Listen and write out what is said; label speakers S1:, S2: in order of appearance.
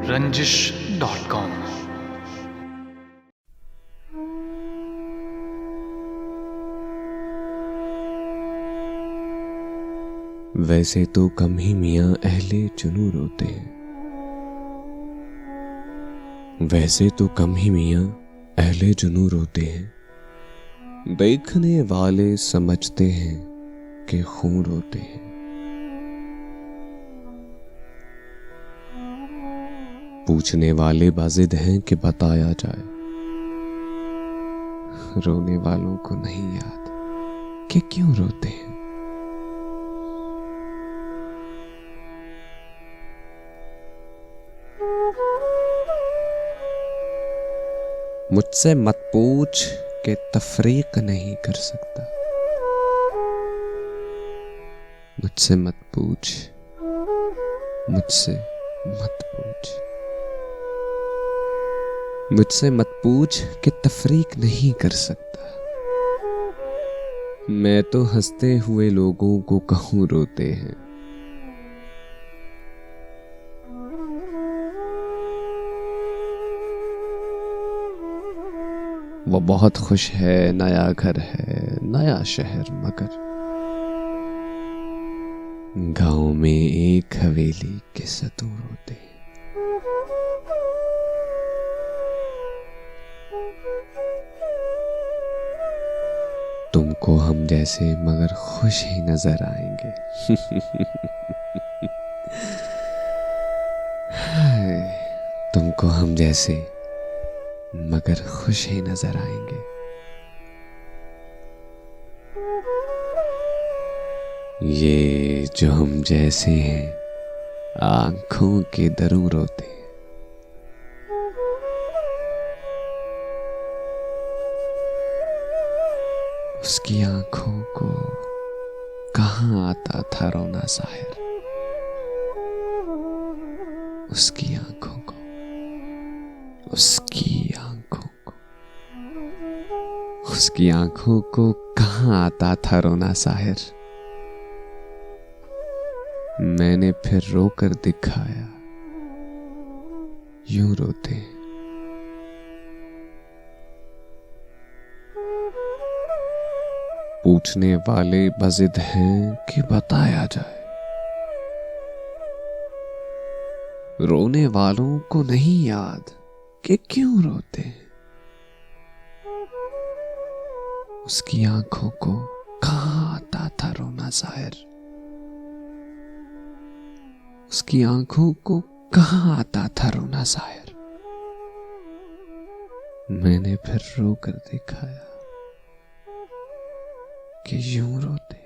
S1: रंजिश.com।
S2: वैसे तो कम ही मियाँ अहले जुनून रोते हैं। वैसे तो कम ही मियाँ अहले जुनून रोते हैं। देखने वाले समझते हैं कि खून रोते हैं। पूछने वाले बाजिद हैं कि बताया जाए। रोने वालों को नहीं याद कि क्यों रोते हैं। मुझसे मत पूछ कि तफरीक नहीं कर सकता। मुझसे मत पूछ, मुझसे मत पूछ, मुझसे मत पूछ कि तफरीक नहीं कर सकता। मैं तो हंसते हुए लोगों को कहूँ रोते हैं। वो बहुत खुश है, नया घर है, नया शहर, मगर गांव में एक हवेली के सतूर होते हैं। तुमको हम जैसे मगर खुश ही नजर आएंगे। हाय, तुमको हम जैसे मगर खुश ही नजर आएंगे। ये जो हम जैसे हैं आंखों के दरूं रोते हैं। उसकी आंखों को कहाँ आता था रोना साहिर। उसकी आंखों को, उसकी आंखों को, उसकी आंखों को कहाँ आता था रोना साहिर। मैंने फिर रोकर दिखाया, यूं रोते हैं। पूछने वाले बाजिद हैं कि बताया जाए। रोने वालों को नहीं याद कि क्यों रोते हैं। उसकी आंखों को कहाँ आता था रोना जाहिर। उसकी आंखों को कहाँ आता था रोना जाहिर। मैंने फिर रोकर दिखाया कि यूं रोते।